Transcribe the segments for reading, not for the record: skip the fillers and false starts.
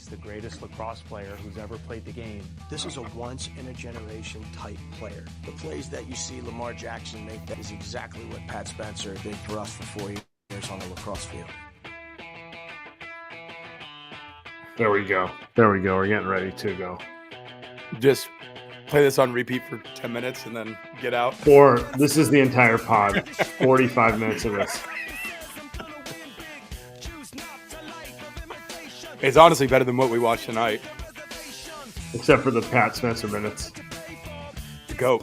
the greatest lacrosse player who's ever played the game. This is a once-in-a-generation type player. The plays that you see Lamar Jackson make, that is exactly what Pat Spencer did for us for 4 years on the lacrosse field. There we go. We're getting ready to go. Just play this on repeat for 10 minutes and then get out. Or this is the entire pod, 45 minutes of this. It's honestly better than what we watched tonight. Except for the Pat Spencer minutes. Go.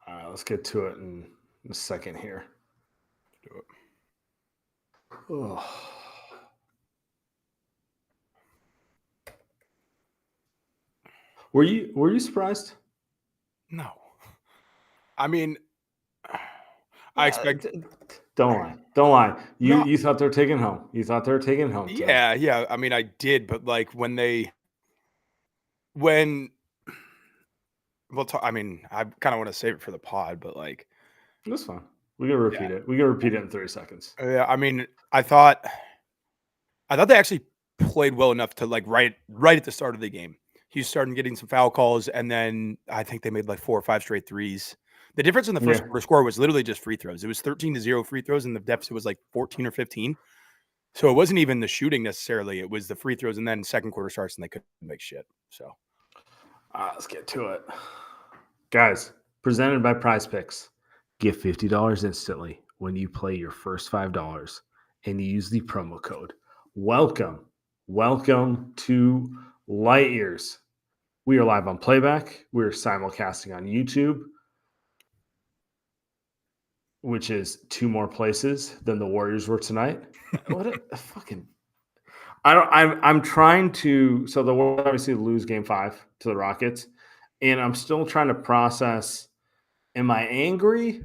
All right, let's get to it in a second here. Do it. Oh. Were you surprised? No. I mean, I expect. Don't lie. You thought they were taking home. You thought they were taking home. Yeah. I mean, I did, but like I kind of want to save it for the pod, but like, that's fine. We can repeat it. We can repeat it in 30 seconds. Yeah. I mean, I thought they actually played well enough to like right at the start of the game. He started getting some foul calls, and then I think they made like 4 or 5 straight threes. The difference in the first quarter score was literally just free throws. It was 13-0 free throws, and the deficit was like 14 or 15. So it wasn't even the shooting necessarily. It was the free throws, and then second quarter starts, and they couldn't make shit. So let's get to it. Guys, presented by Prize Picks. Get $50 instantly when you play your first $5 and you use the promo code. Welcome to Light Years. We are live on playback. We're simulcasting on YouTube, which is 2 more places than the Warriors were tonight. What a fucking! I'm trying to. So the Warriors obviously lose Game 5 to the Rockets, and I'm still trying to process: am I angry,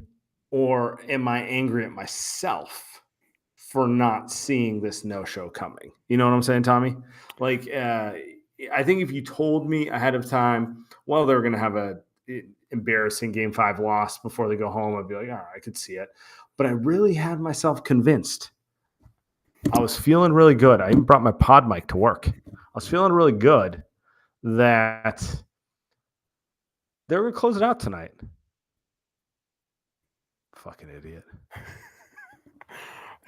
or am I angry at myself for not seeing this no-show coming? You know what I'm saying, Tommy? Like, I think if you told me ahead of time, well, they're going to have a embarrassing Game 5 loss before they go home, I'd be like, all right, I could see it. But I really had myself convinced. I was feeling really good. I even brought my pod mic to work. I was feeling really good that they were going to close it out tonight. Fucking idiot.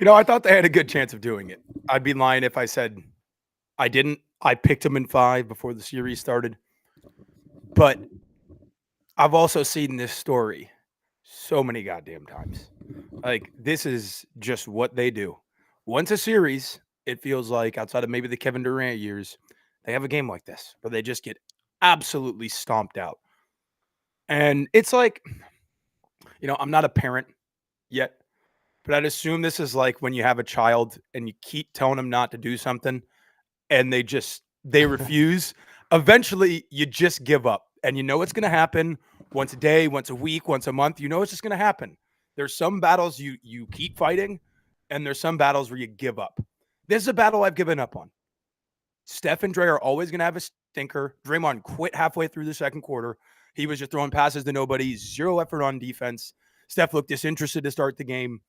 I thought they had a good chance of doing it. I'd be lying if I said I didn't. I picked them in 5 before the series started. But I've also seen this story so many goddamn times. Like, this is just what they do. Once a series, it feels like, outside of maybe the Kevin Durant years, they have a game like this where they just get absolutely stomped out. And it's like, I'm not a parent yet, but I'd assume this is like when you have a child and you keep telling them not to do something and they refuse. Eventually, you just give up. And it's going to happen once a day, once a week, once a month. It's just going to happen. There's some battles you keep fighting, and there's some battles where you give up. This is a battle I've given up on. Steph and Dre are always going to have a stinker. Draymond quit halfway through the second quarter. He was just throwing passes to nobody, 0 effort on defense. Steph looked disinterested to start the game.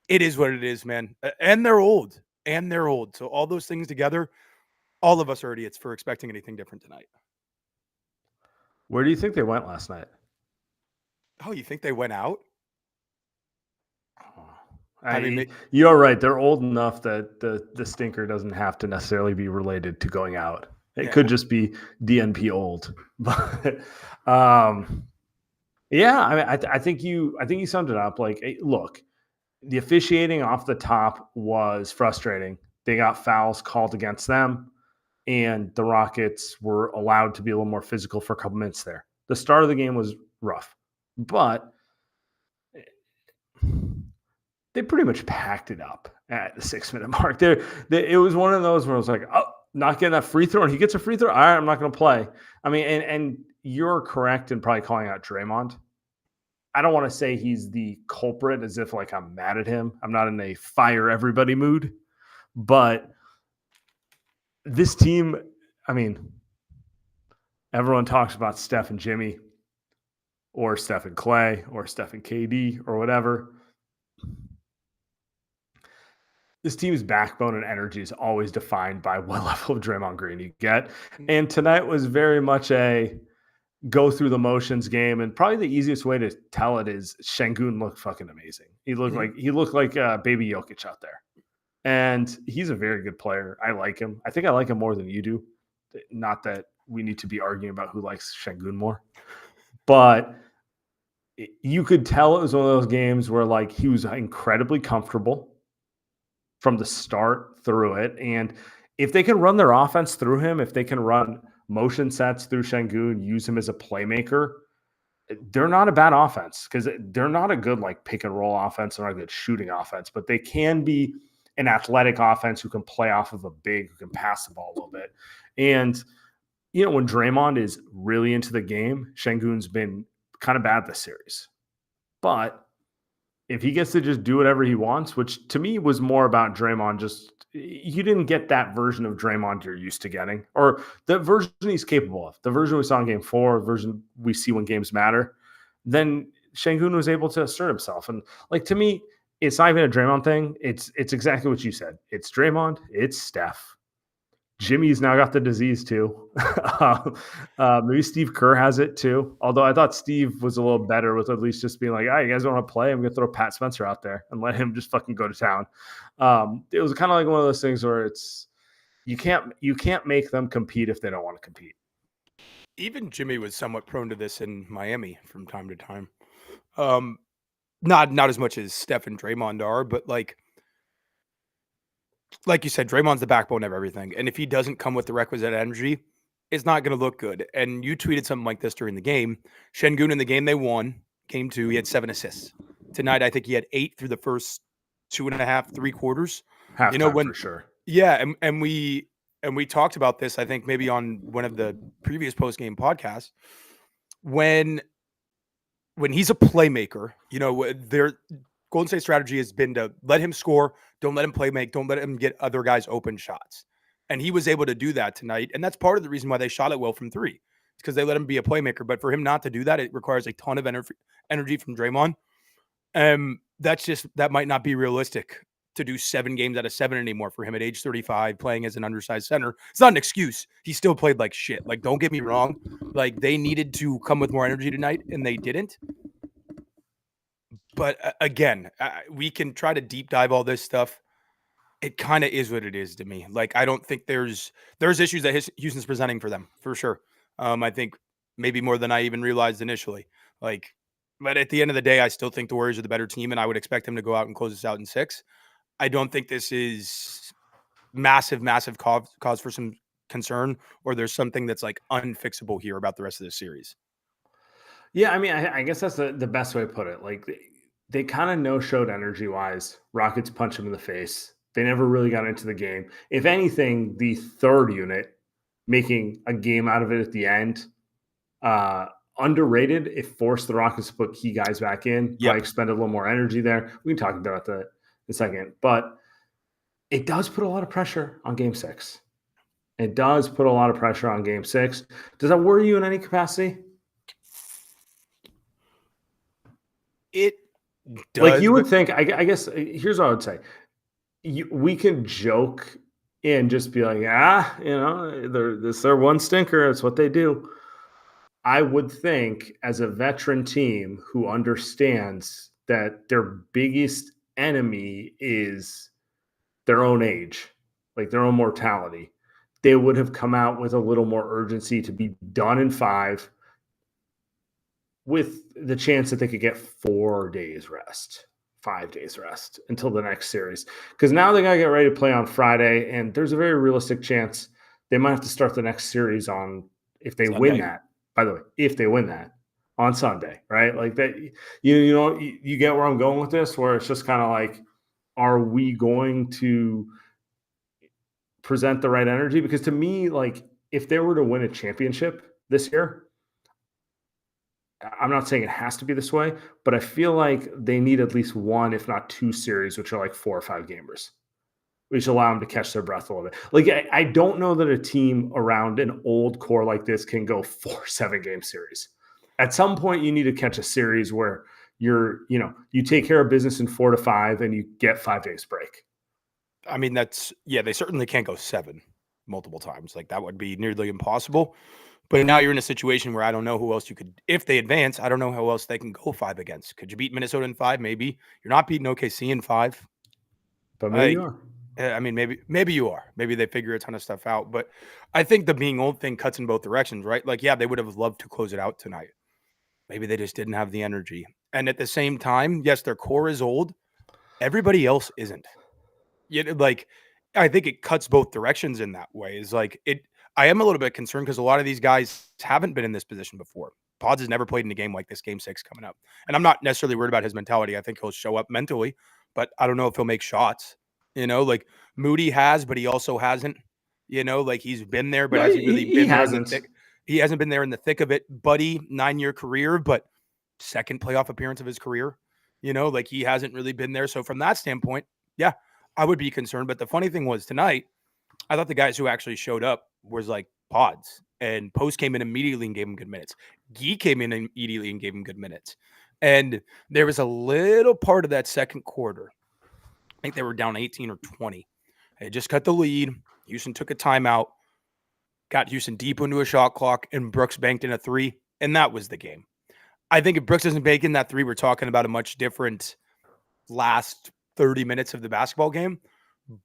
It is what it is, man. And they're old. So all those things together, all of us are idiots for expecting anything different tonight. Where do you think they went last night? Oh, you think they went out? I mean, you're right. They're old enough that the stinker doesn't have to necessarily be related to going out. It could just be DNP old. But I think you summed it up. Like, look, the officiating off the top was frustrating. They got fouls called against them, and the Rockets were allowed to be a little more physical for a couple minutes there. The start of the game was rough, but they pretty much packed it up at the 6-minute mark. It was one of those where I was like, oh, not getting that free throw, and he gets a free throw. All right, I'm not going to play. I mean, and you're correct in probably calling out Draymond. I don't want to say he's the culprit as if like I'm mad at him. I'm not in a fire everybody mood, but this team, I mean, everyone talks about Steph and Jimmy. or Steph and Clay or Steph and KD or whatever. This team's backbone and energy is always defined by what level of Draymond Green you get. And tonight was very much a go through the motions game. And probably the easiest way to tell it is Sengun looked fucking amazing. He looked like baby Jokic out there. And he's a very good player. I like him. I think I like him more than you do. Not that we need to be arguing about who likes Sengun more. But you could tell it was one of those games where like he was incredibly comfortable from the start through it. And if they can run their offense through him, if they can run motion sets through Sengun, use him as a playmaker, they're not a bad offense because they're not a good like pick and roll offense. They're not a good shooting offense, but they can be an athletic offense who can play off of a big, who can pass the ball a little bit. And, you know, when Draymond is really into the game, Sengun's been kind of bad this series. But if he gets to just do whatever he wants, which to me was more about Draymond, you didn't get that version of Draymond you're used to getting, or the version he's capable of, the version we saw in game 4, the version we see when games matter, then Sengun was able to assert himself. And like, to me, it's not even a Draymond thing. It's exactly what you said. It's Draymond. It's Steph. Jimmy's now got the disease too. Maybe Steve Kerr has it too. Although I thought Steve was a little better with at least just being like, "All right, you guys want to play? I'm going to throw Pat Spencer out there and let him just fucking go to town." It was kind of like one of those things where it's you can't make them compete if they don't want to compete. Even Jimmy was somewhat prone to this in Miami from time to time. Not as much as Steph and Draymond are, but like you said, Draymond's the backbone of everything. And if he doesn't come with the requisite energy, it's not going to look good. And you tweeted something like this during the game. Sengun, in the game they won, game 2, he had 7 assists. Tonight, I think he had 8 through the first 2.5, 3 quarters. Halftime, for sure. Yeah, and we talked about this, I think maybe on one of the previous post-game podcasts. When he's a playmaker, you know, their Golden State strategy has been to let him score, don't let him play make, don't let him get other guys open shots. And he was able to do that tonight. And that's part of the reason why they shot it well from 3. It's because they let him be a playmaker. But for him not to do that, it requires a ton of energy from Draymond. That might not be realistic to do 7 games out of 7 anymore for him at age 35, playing as an undersized center. It's not an excuse. He still played like shit. Like, don't get me wrong. Like, they needed to come with more energy tonight, and they didn't. But again, we can try to deep dive all this stuff. It kind of is what it is to me. Like, I don't think there's issues that Houston's presenting for them, for sure. I think maybe more than I even realized initially. Like, but at the end of the day, I still think the Warriors are the better team, and I would expect them to go out and close this out in 6. I don't think this is massive cause for some concern, or there's something that's like unfixable here about the rest of this series. Yeah, I mean, I guess that's the best way to put it. Like, they kind of no-showed energy-wise. Rockets punch them in the face. They never really got into the game. If anything, the third unit, making a game out of it at the end, underrated. It forced the Rockets to put key guys back in. Yep. I expended a little more energy there. We can talk about that in a second. But it does put a lot of pressure on Game 6. It does put a lot of pressure on Game 6. Does that worry you in any capacity? It does. Like, you would think, I guess, here's what I would say. We can joke and just be like, they're one stinker. That's what they do. I would think, as a veteran team who understands that their biggest enemy is their own age, like their own mortality, they would have come out with a little more urgency to be done in 5, with the chance that they could get 4 days rest, 5 days rest until the next series. Because now they got to get ready to play on Friday, and there's a very realistic chance they might have to start the next series on, if they win that, by the way, if they win that on Sunday, right? Like that, you get where I'm going with this, where it's just kind of like, are we going to present the right energy? Because to me, like, if they were to win a championship this year, I'm not saying it has to be this way, but I feel like they need at least 1, if not 2 series, which are like 4 or 5 gamers, which allow them to catch their breath a little bit. Like, I don't know that a team around an old core like this can go 4 7-game series. At some point, you need to catch a series where you take care of business in 4 to 5 and you get 5 days break. I mean, they certainly can't go 7 multiple times. Like that would be nearly impossible. But now you're in a situation where I don't know who else you could, if they advance, I don't know who else they can go 5 against. Could you beat Minnesota in 5? Maybe. You're not beating OKC in 5. But maybe you are. I mean, maybe you are. Maybe they figure a ton of stuff out. But I think the being old thing cuts in both directions, right? Like, yeah, they would have loved to close it out tonight. Maybe they just didn't have the energy. And at the same time, yes, their core is old. Everybody else isn't. Like, I think it cuts both directions in that way. Is like it. I am a little bit concerned because a lot of these guys haven't been in this position before. Pods has never played in a game like this, Game 6 coming up. And I'm not necessarily worried about his mentality. I think he'll show up mentally, but I don't know if he'll make shots. Like Moody has, but he also hasn't. Like he's been there, but hasn't really been there in the thick. He hasn't been there in the thick of it. Buddy, 9-year career, but second playoff appearance of his career. Like he hasn't really been there. So from that standpoint, yeah, I would be concerned. But the funny thing was tonight, I thought the guys who actually showed up was like Pods, and Post came in immediately and gave him good minutes. Gee came in immediately and gave him good minutes. And there was a little part of that second quarter. I think they were down 18 or 20. They just cut the lead. Houston took a timeout, got Houston deep into a shot clock, and Brooks banked in a 3, and that was the game. I think if Brooks doesn't bank in that 3, we're talking about a much different last 30 minutes of the basketball game.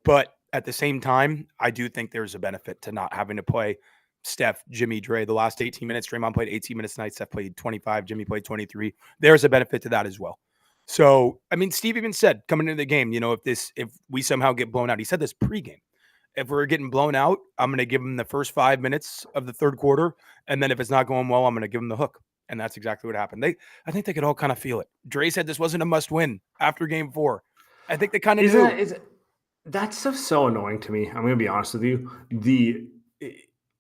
But at the same time, I do think there's a benefit to not having to play Steph, Jimmy, Dre the last 18 minutes. Draymond played 18 minutes tonight. Steph played 25. Jimmy played 23. There's a benefit to that as well. So, I mean, Steve even said coming into the game, if we somehow get blown out, he said this pregame. If we're getting blown out, I'm going to give him the first 5 minutes of the third quarter. And then if it's not going well, I'm going to give him the hook. And that's exactly what happened. I think they could all kind of feel it. Dre said this wasn't a must win after game 4. I think they kind of knew. That stuff's so annoying to me. I'm going to be honest with you.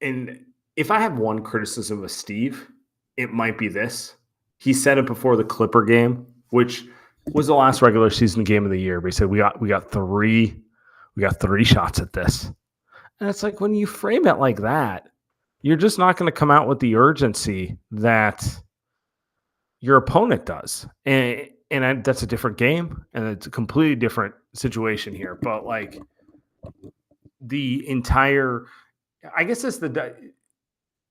And if I have one criticism of Steve, it might be this. He said it before the Clipper game, which was the last regular season game of the year. But he said we got three shots at this. And it's like when you frame it like that, you're just not going to come out with the urgency that your opponent does. And that's a different game, and it's a completely different situation here. But like the entire, I guess it's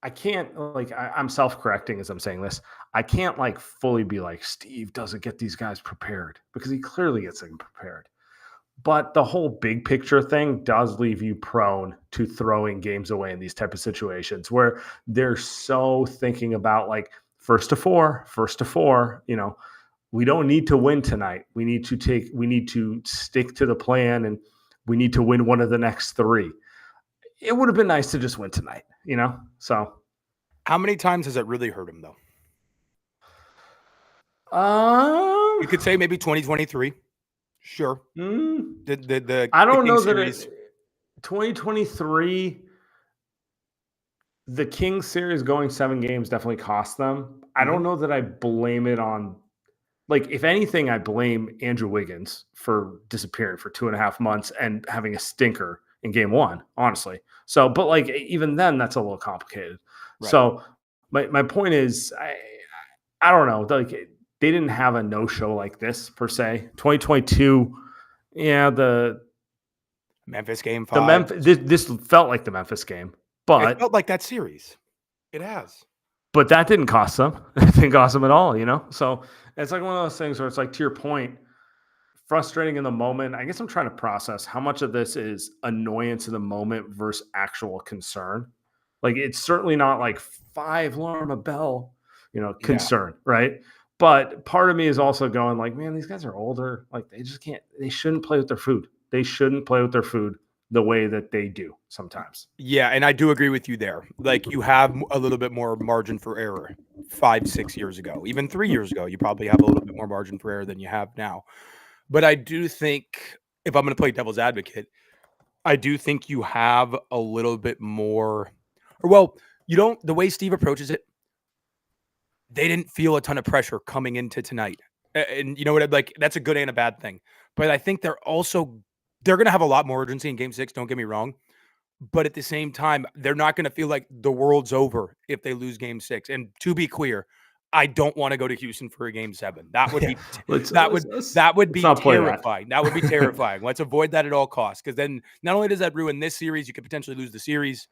I can't I'm self-correcting as I'm saying this. I can't fully be like Steve doesn't get these guys prepared because he clearly gets them prepared. But the whole big picture thing does leave you prone to throwing games away in these type of situations where they're so thinking about first to four. We don't need to win tonight. We need to stick to the plan, and we need to win one of the next 3. It would have been nice to just win tonight, So how many times has it really hurt him though? You could say maybe 2023. Sure. I don't know series. That 2023, the Kings series going 7 games definitely cost them. I don't know that I blame it on. If anything, I blame Andrew Wiggins for disappearing for 2.5 months and having a stinker in game 1, honestly. So, but even then, that's a little complicated. Right. So my point is, I don't know. They didn't have a no-show like this per se. 2022, yeah, the Memphis game 5. This felt like the Memphis game, but it felt like that series. It has. But that didn't cost them. It didn't cost them at all, So it's one of those things where it's to your point, frustrating in the moment. I guess I'm trying to process how much of this is annoyance in the moment versus actual concern. It's certainly not 5 Lorna Bell, concern, right? But part of me is also going man, these guys are older. They shouldn't play with their food. They shouldn't play with their food the way that they do sometimes. Yeah, and I do agree with you there. You have a little bit more margin for error 5-6 years ago. Even 3 years ago, you probably have a little bit more margin for error than you have now. But I do think, if I'm going to play devil's advocate, I do think you have a little bit more, the way Steve approaches it, they didn't feel a ton of pressure coming into tonight. And you know what? That's a good and a bad thing. But I think they're going to have a lot more urgency in game 6. Don't get me wrong. But at the same time, they're not going to feel like the world's over if they lose game 6. And to be clear, I don't want to go to Houston for a game 7. That would be Let's that would be not play that. terrifying. That would be terrifying. Let's avoid that at all costs, because then not only does that ruin this series, you could potentially lose the series.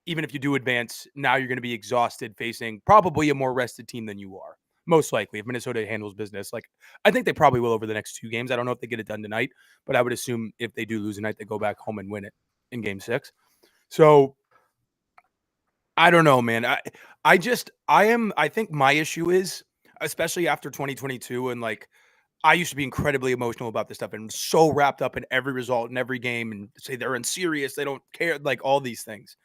Even if you do advance, now you're going to be exhausted facing probably a more rested team than you are. Most likely, if Minnesota handles business. Like, I think they probably will over the next 2 games. I don't know if they get it done tonight, but I would assume if they do lose tonight, they go back home and win it in game 6. So I don't know, man. I think my issue is, especially after 2022, and like, I used to be incredibly emotional about this stuff and so wrapped up in every result in every game and say they're unserious, they don't care, like all these things.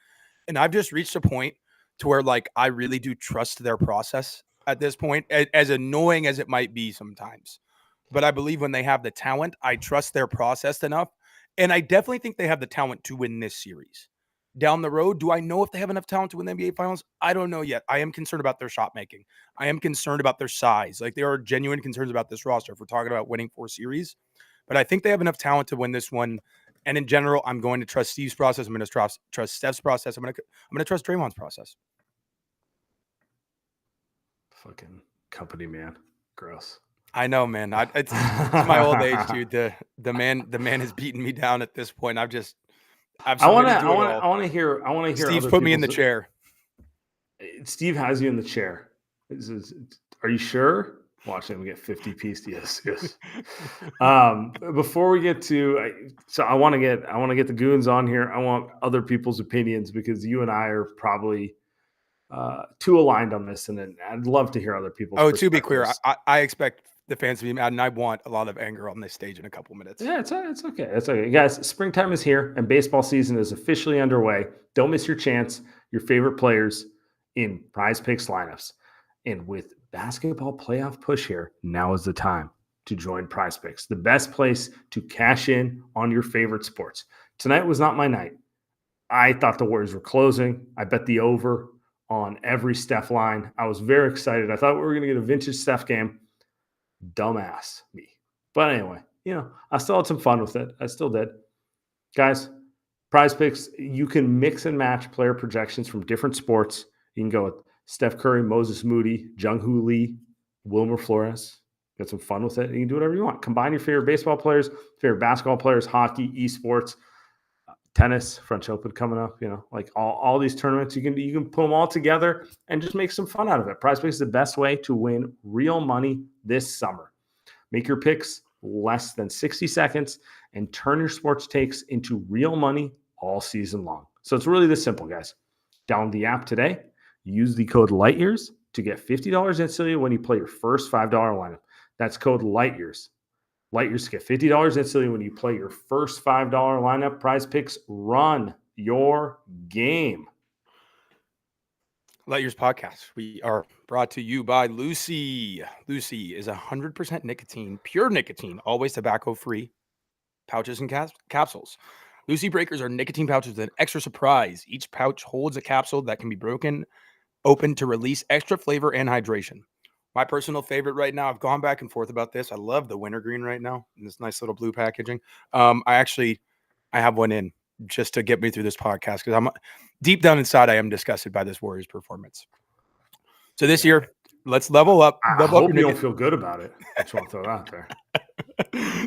And I've just reached a point to where, like, I really do trust their process at this point, as annoying as it might be sometimes. But I believe when they have the talent, I trust their process enough. And I definitely think they have the talent to win this series. Down the road, do I know if they have enough talent to win the NBA Finals? I don't know yet. I am concerned about their shot making. I am concerned about their size. Like, there are genuine concerns about this roster if we're talking about winning 4 series. But I think they have enough talent to win this one. And in general, I'm going to trust Steve's process. I'm going to trust Steph's process. I'm going to trust Draymond's process. Fucking company man, gross. I know, man. It's my old age, dude. The man has beaten me down at this point. I want to hear. Steve's put me in the chair. Steve has you in the chair. Are you sure? Watch him get 50 piece. Yes. Before we get to, I want to get the goons on here. I want other people's opinions, because you and I are probably too aligned on this, and then I'd love to hear other people's. Oh, to be clear, I expect the fans to be mad, and I want a lot of anger on this stage in a couple minutes. Yeah, it's okay. It's okay, guys. Springtime is here, and baseball season is officially underway. Don't miss your chance. Your favorite players in Prize Picks lineups, and with basketball playoff push here, now is the time to join Prize Picks, the best place to cash in on your favorite sports. Tonight was not my night. I thought the Warriors were closing. I bet the over on every Steph line. I was very excited. I thought we were going to get a vintage Steph game. Dumbass me. But anyway, I still had some fun with it. I still did. Guys, Prize Picks, you can mix and match player projections from different sports. You can go with Steph Curry, Moses Moody, Jung-Hoo Lee, Wilmer Flores. Get some fun with it. You can do whatever you want. Combine your favorite baseball players, favorite basketball players, hockey, esports, tennis, French Open coming up. Like all these tournaments, you can put them all together and just make some fun out of it. Prize Picks is the best way to win real money this summer. Make your picks less than 60 seconds and turn your sports takes into real money all season long. So it's really this simple, guys. Download the app today. Use the code LIGHTYEARS to get $50 instantly when you play your first $5 lineup. That's code LIGHTYEARS. LIGHTYEARS to get $50 instantly when you play your first $5 lineup. Prize Picks, run your game. Light Years Podcast. We are brought to you by Lucy. Lucy is 100% nicotine, pure nicotine, always tobacco-free pouches and capsules. Lucy Breakers are nicotine pouches with an extra surprise. Each pouch holds a capsule that can be broken open to release extra flavor and hydration. My personal favorite right now, I've gone back and forth about this. I love the wintergreen right now in this nice little blue packaging. I have one in just to get me through this podcast, because I'm deep down inside, I am disgusted by this Warriors performance. So this year, let's level up. I hope you don't feel good about it. I just want to throw it out there.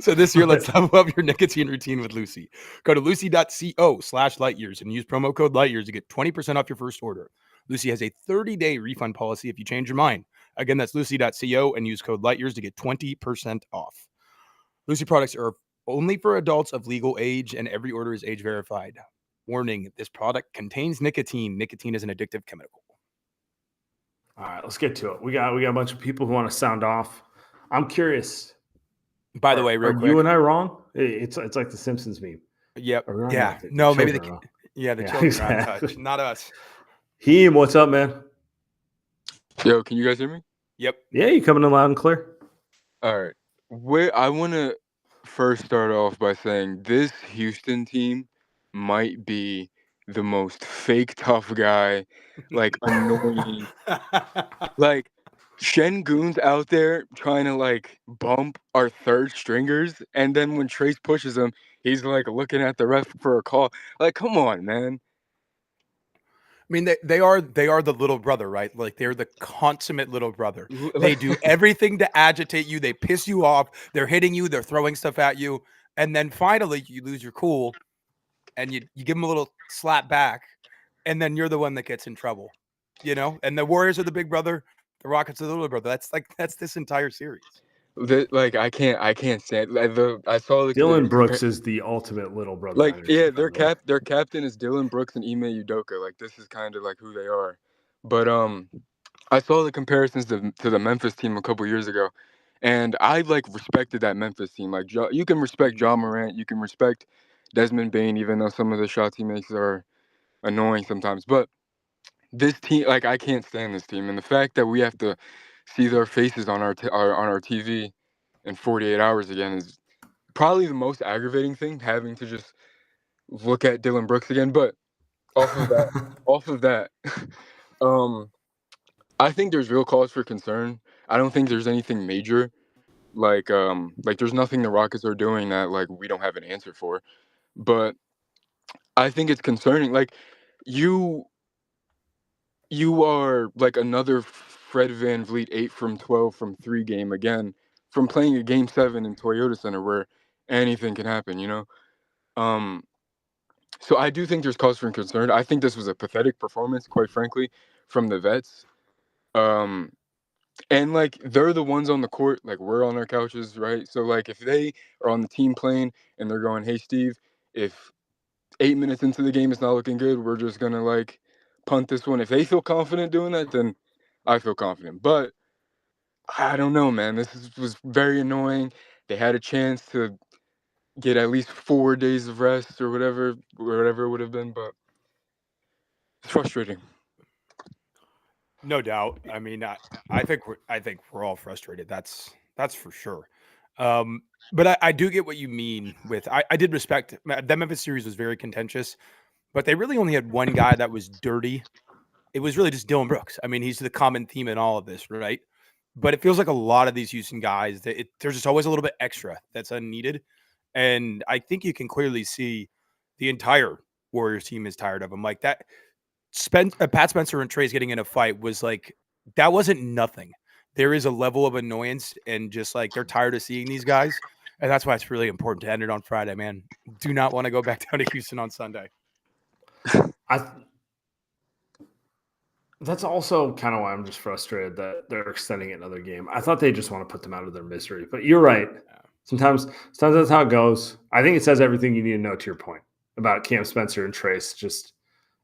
So this year, let's level up your nicotine routine with Lucy. Go to lucy.co/lightyears and use promo code lightyears to get 20% off your first order. Lucy has a 30-day refund policy if you change your mind. Again, that's lucy.co and use code lightyears to get 20% off. Lucy products are only for adults of legal age, and every order is age verified. Warning, this product contains nicotine. Nicotine is an addictive chemical. All right, let's get to it. We got a bunch of people who want to sound off. I'm curious. By the way, real quick, you and I wrong? It's like the Simpsons meme. Yep. Yeah. No, maybe the children exactly. Are on touch, not us. Heem, what's up, man? Yo, can you guys hear me? Yep. Yeah, you coming in loud and clear. All right. I want to first start off by saying this Houston team might be the most fake tough guy, like annoying. Like Sengun's out there trying to like bump our third stringers, and then when Trace pushes him, he's like looking at the ref for a call. Like, come on, man. mean, they are the little brother, right? Like they're the consummate little brother. They do everything to agitate you. They piss you off. They're hitting you. They're throwing stuff at you, and then finally you lose your cool, and you give them a little slap back, and then you're the one that gets in trouble, And the Warriors are the big brother. The Rockets are the little brother. That's this entire series. I can't stand. I saw the Dylan Brooks is the ultimate little brother. Like, energy, yeah, by the way. their captain is Dylan Brooks and Ime Udoka. Like, this is kind of like who they are. But I saw the comparisons to the Memphis team a couple years ago, and I like respected that Memphis team. Like, you can respect John Morant, you can respect Desmond Bane, even though some of the shots he makes are annoying sometimes. But this team, like, I can't stand this team, and the fact that we have to see their faces on our TV in 48 hours again is probably the most aggravating thing. Having to just look at Dylan Brooks again, but off of that, I think there's real cause for concern. I don't think there's anything major, like there's nothing the Rockets are doing that like we don't have an answer for, but I think it's concerning. Like you are like another Fred VanVleet 8 from 12 from 3 game again from playing a game 7 in Toyota Center where anything can happen. Um, So I do think there's cause for concern. I think this was a pathetic performance, quite frankly, from the vets. Um, and like they're the ones on the court, like we're on our couches, right? So like if they are on the team plane and they're going, "Hey Steve, if 8 minutes into the game it's not looking good, we're just gonna like punt this one." If they feel confident doing that, then I feel confident. But I don't know, man. Was very annoying. They had a chance to get at least 4 days of rest or whatever it would have been, but it's frustrating. No doubt. I mean, I think we're all frustrated. That's for sure. But I do get what you mean with. I did respect that Memphis series was very contentious, but they really only had one guy that was dirty. It was really just Dylan Brooks. I mean, he's the common theme in all of this, right? But it feels like a lot of these Houston guys, there's just always a little bit extra that's unneeded, and I think you can clearly see the entire Warriors team is tired of him. Like that. Pat Spencer and Trey's getting in a fight was like that wasn't nothing. There is a level of annoyance and just like they're tired of seeing these guys, and that's why it's really important to end it on Friday. Man, do not want to go back down to Houston on Sunday. That's also kind of why I'm just frustrated that they're extending another game. I thought they just want to put them out of their misery, but you're right. Sometimes that's how it goes. I think it says everything you need to know to your point about Cam Spencer and Trace just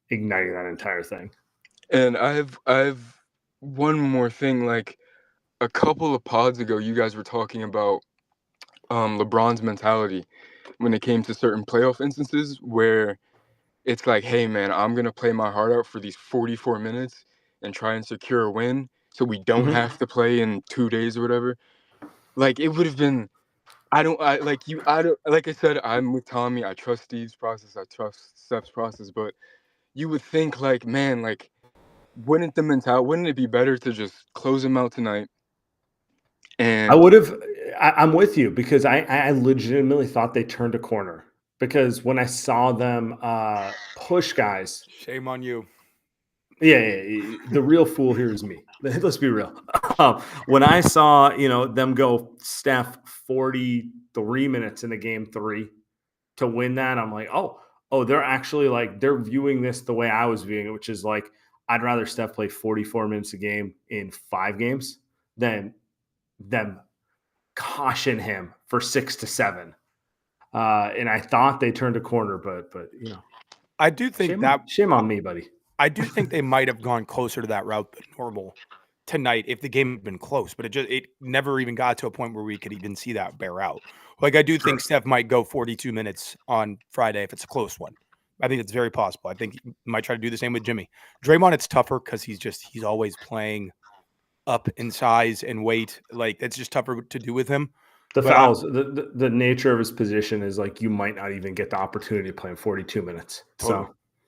igniting that entire thing. And I have one more thing. Like a couple of pods ago, you guys were talking about LeBron's mentality when it came to certain playoff instances where it's like, hey man, I'm gonna play my heart out for these 44 minutes and try and secure a win, so we don't have to play in 2 days or whatever. Like it would have been. I don't. Like I said, I'm with Tommy. I trust Steve's process. I trust Steph's process, but you would think like, man, like, wouldn't it be better to just close them out tonight? And I would have. I'm with you because I legitimately thought they turned a corner because when I saw them push guys, shame on you. Yeah, the real fool here is me. Let's be real. When I saw them go Steph 43 minutes in the game 3 to win that, I'm like, oh, they're actually like they're viewing this the way I was viewing it, which is like I'd rather Steph play 44 minutes a game in 5 games than them caution him for 6 to 7. And I thought they turned a corner, but I do think shame on me, buddy. I do think they might have gone closer to that route than normal tonight if the game had been close, but it never even got to a point where we could even see that bear out. Like I do think Steph might go 42 minutes on Friday if it's a close one. I think it's very possible. I think he might try to do the same with Jimmy. Draymond, it's tougher because he's always playing up in size and weight. Like it's just tougher to do with him. The fouls, the nature of his position is like you might not even get the opportunity to play in 42 minutes.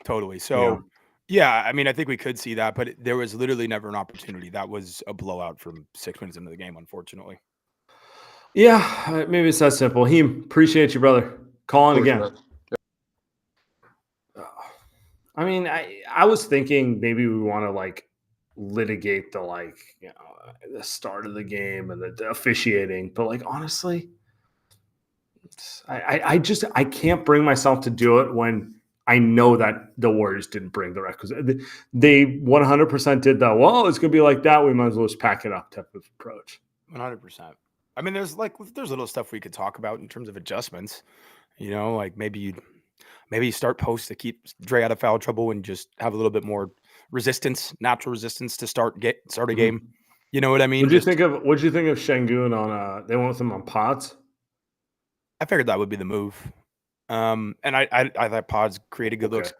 Totally. So. Yeah, I mean, I think we could see that, but there was literally never an opportunity. That was a blowout from 6 minutes into the game, unfortunately. Yeah, maybe it's that simple. Heem, appreciate you, brother. Calling again. I mean, I was thinking maybe we want to like litigate the the start of the game and the officiating, but like honestly, I can't bring myself to do it when I know that the Warriors didn't bring the requisite. They 100% did that. Well, it's gonna be like that. We might as well just pack it up type of approach. 100%. I mean, there's little stuff we could talk about in terms of adjustments. Like maybe you start post to keep Dre out of foul trouble and just have a little bit more resistance, natural resistance to start a game. You know what I mean? What'd you think of Sengun on? They went with him on pods. I figured that would be the move. And I thought pods created good looks.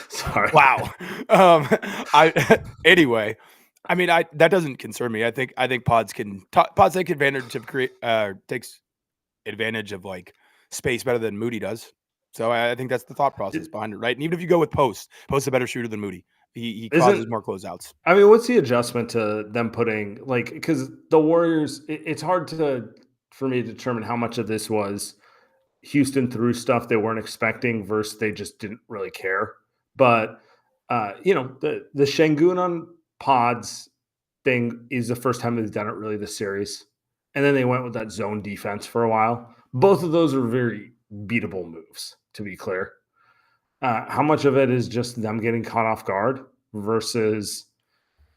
Sorry. Wow. Anyway, I mean, that doesn't concern me. I think pods take advantage of takes advantage of like space better than Moody does. So I think that's the thought process behind it, right? And even if you go with Post's a better shooter than Moody. He causes more closeouts. I mean, what's the adjustment to them putting because the Warriors? It's hard for me to determine how much of this was Houston threw stuff they weren't expecting versus they just didn't really care. But the Sengun on pods thing is the first time they've done it really this series, and then they went with that zone defense for a while. Both of those are very beatable moves, to be clear. How much of it is just them getting caught off guard versus,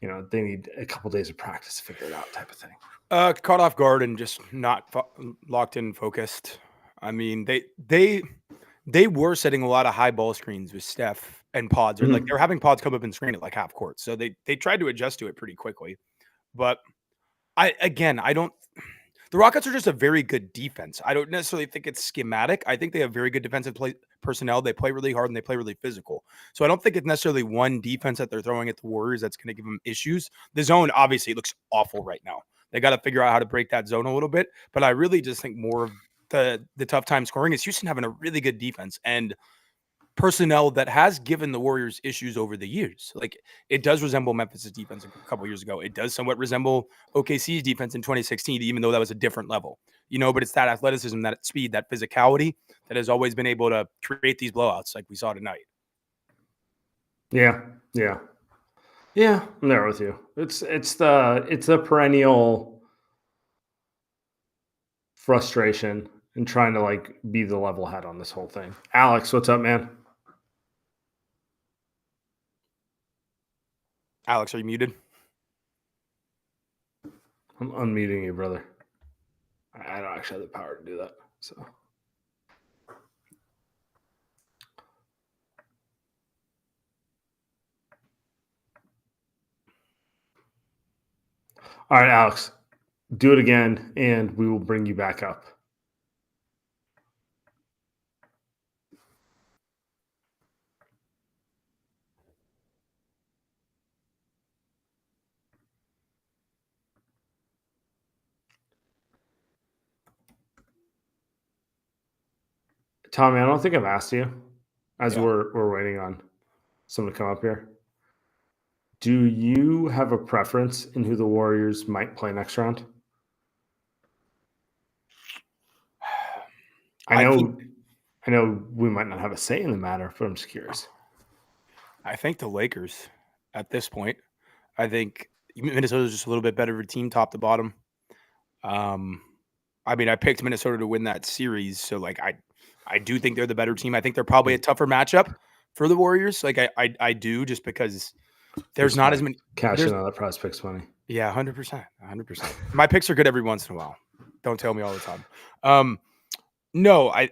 they need a couple days of practice to figure it out type of thing? Caught off guard and just not locked in, focused. I mean, they were setting a lot of high ball screens with Steph and pods, or like they were having pods come up and screen it like half court. So they tried to adjust to it pretty quickly. But the Rockets are just a very good defense. I don't necessarily think it's schematic. I think they have very good defensive personnel. They play really hard and they play really physical. So I don't think it's necessarily one defense that they're throwing at the Warriors that's going to give them issues. The zone obviously looks awful right now. They got to figure out how to break that zone a little bit. But I really just think more of the tough time scoring is Houston having a really good defense and personnel that has given the Warriors issues over the years. Like it does resemble Memphis' defense a couple years ago. It does somewhat resemble OKC's defense in 2016, even though that was a different level, but it's that athleticism, that speed, that physicality that has always been able to create these blowouts like we saw tonight. Yeah. I'm there with you. It's a perennial frustration and trying to like be the level head on this whole thing. Alex, what's up, man? Alex, are you muted? I'm unmuting you, brother. I don't actually have the power to do that. So, all right, Alex, do it again, and we will bring you back up. Tommy, I don't think I've asked you as we're waiting on someone to come up here. Do you have a preference in who the Warriors might play next round? I know we might not have a say in the matter, but I'm just curious. I think the Lakers at this point. I think Minnesota's just a little bit better of a team top to bottom. I mean, I picked Minnesota to win that series, so like I do think they're the better team. I think they're probably a tougher matchup for the Warriors. Like I do, just because there's not as many cashing on the prospects money. Yeah, 100%. My picks are good every once in a while. Don't tell me all the time. No, I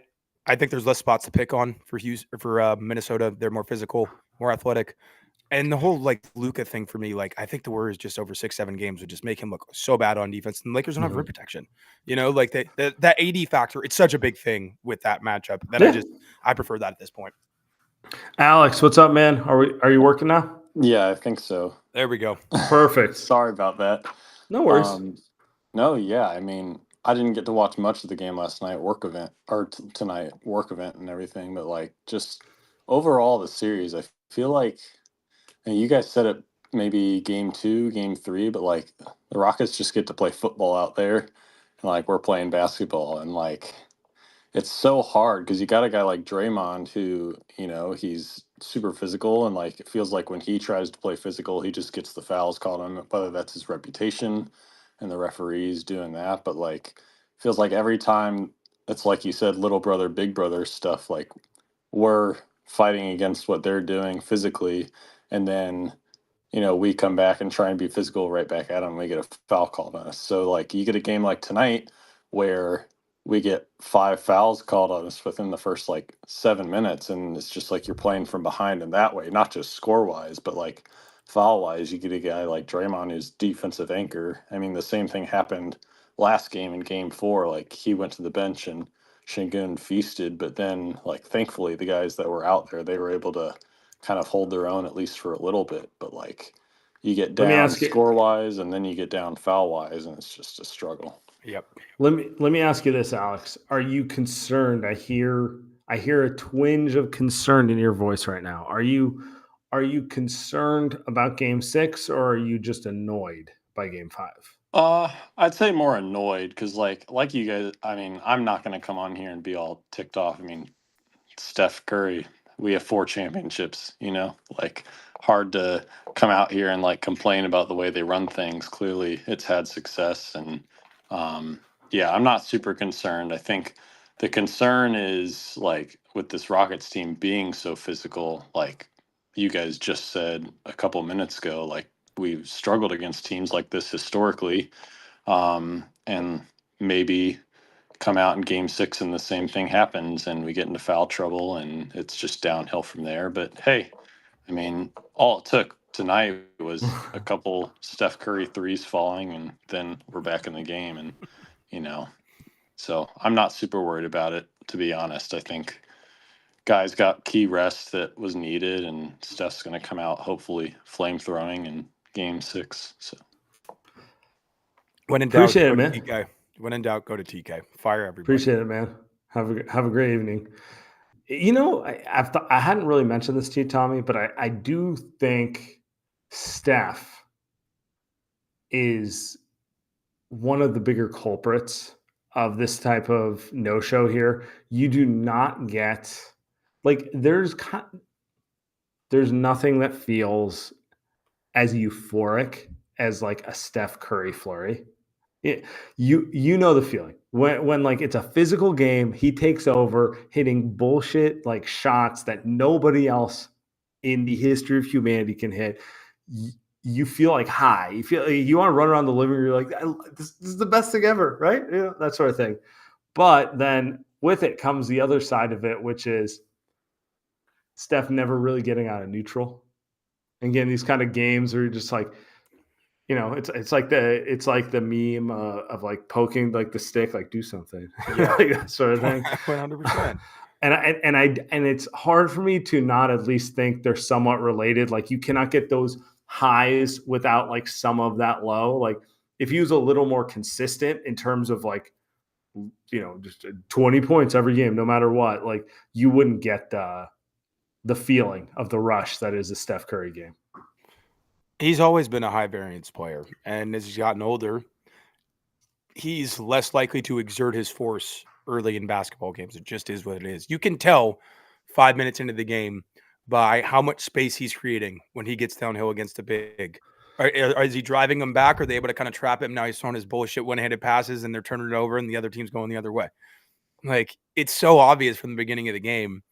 think there's less spots to pick on for Minnesota. They're more physical, more athletic. And the whole like Luka thing for me, like I think the Warriors just over 6-7 games would just make him look so bad on defense. And the Lakers don't have rim protection. Like that AD factor, it's such a big thing with that matchup that I prefer that at this point. Alex, what's up, man? Are you working now? Yeah, I think so. There we go. Perfect. Sorry about that. No worries. No, yeah. I mean, I didn't get to watch much of the game last night, tonight, work event and everything. But like just overall the series, I feel like, and you guys said it maybe game 2, game 3, but like the Rockets just get to play football out there. And like we're playing basketball and like it's so hard because you got a guy like Draymond who, he's super physical, and like it feels like when he tries to play physical, he just gets the fouls called on him, whether that's his reputation and the referees doing that. But like feels like every time it's like you said, little brother, big brother stuff, like we're fighting against what they're doing physically, and then we come back and try and be physical right back at them. We get a foul called on us. So, like, you get a game like tonight where we get 5 fouls called on us within the first, 7 minutes. And it's just like you're playing from behind in that way, not just score wise, but like foul wise. You get a guy like Draymond who's defensive anchor. I mean, the same thing happened last game in game 4. Like, he went to the bench and Sengun feasted. But then, like, thankfully, the guys that were out there, they were able to kind of hold their own at least for a little bit. But like you get Let me down ask you. score wise and then you get down foul wise, and it's just a struggle. Yep. Let me ask you this, Alex. Are you concerned? I hear a twinge of concern in your voice right now. Are you concerned about game 6, or are you just annoyed by game 5? I'd say more annoyed because like you guys, I mean, I'm not going to come on here and be all ticked off. I mean, Steph Curry, we have 4 championships, like hard to come out here and like complain about the way they run things. Clearly it's had success, and yeah, I'm not super concerned. I think the concern is like with this Rockets team being so physical, like you guys just said a couple minutes ago, like we've struggled against teams like this historically. And maybe come out in game 6 and the same thing happens and we get into foul trouble and it's just downhill from there. But hey, I mean, all it took tonight was a couple Steph Curry threes falling, and then we're back in the game. And, so I'm not super worried about it, to be honest. I think guys got key rest that was needed, and Steph's going to come out hopefully flame throwing in game 6. So When in doubt, Appreciate it, go to man. TK. When in doubt, go to TK. Fire everybody. Appreciate it, man. Have a great evening. I hadn't really mentioned this to you, Tommy, but I do think Steph is one of the bigger culprits of this type of no-show here. You do not get there's nothing that feels as euphoric as like a Steph Curry flurry. You know the feeling when like it's a physical game, he takes over hitting bullshit like shots that nobody else in the history of humanity can hit. You feel like high. You feel you want to run around the living room. You're like, this is the best thing ever, right? That sort of thing. But then with it comes the other side of it, which is Steph never really getting out of neutral. And getting these kind of games where you're just like, it's like the meme of like poking like the stick, like do something, like that sort of thing. 100%. And it's hard for me to not at least think they're somewhat related. Like you cannot get those highs without like some of that low. Like if he was a little more consistent in terms of like, just 20 points every game, no matter what, like you wouldn't get the feeling of the rush that is a Steph Curry game. He's always been a high variance player, and as he's gotten older, he's less likely to exert his force early in basketball games. It just is what it is. You can tell 5 minutes into the game by how much space he's creating when he gets downhill against a big. Is he driving them back? Or are they able to kind of trap him? Now he's throwing his bullshit one-handed passes, and they're turning it over, and the other team's going the other way. Like, it's so obvious from the beginning of the game,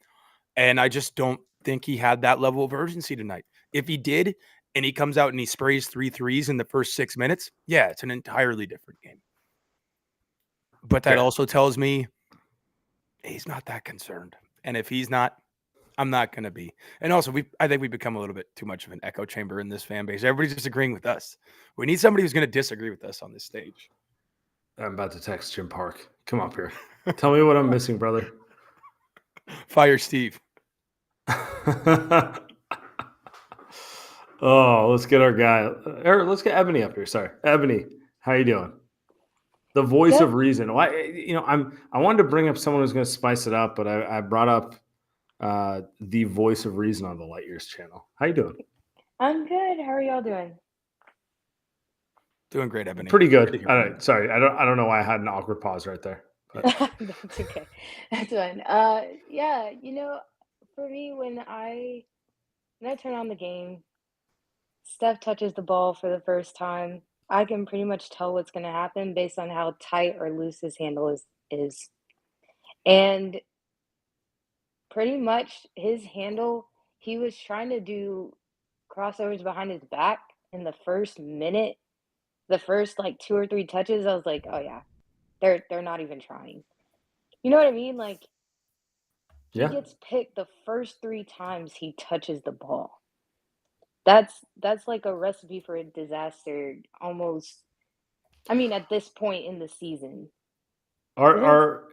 and I just don't think he had that level of urgency tonight. If he did, and he comes out and he sprays 3 threes in the first 6 minutes, yeah, it's an entirely different game. But that also tells me he's not that concerned. And if he's not, I'm not going to be. And also, I think we've become a little bit too much of an echo chamber in this fan base. Everybody's disagreeing with us. We need somebody who's going to disagree with us on this stage. I'm about to text Jim Park. Come up here. Tell me what I'm missing, brother. Fire Steve. Oh, let's get our guy. Or let's get Ebony up here. Sorry, Ebony. How you doing? The voice of reason. Why? I wanted to bring up someone who's going to spice it up, but I brought up the voice of reason on the Light Years channel. How you doing? I'm good. How are y'all doing? Doing great, Ebony. Pretty good. Sorry, I don't know why I had an awkward pause right there. But That's okay. That's fine. Yeah, for me, when I turn on the game, Steph touches the ball for the first time. I can pretty much tell what's going to happen based on how tight or loose his handle is. And pretty much his handle, he was trying to do crossovers behind his back in the first minute. The first like two or three touches, I was like, oh yeah, they're not even trying. You know what I mean? Like he yeah, gets picked the first three times he touches the ball. That's like a recipe for a disaster almost. I mean, at this point in the season. are Isn't it? are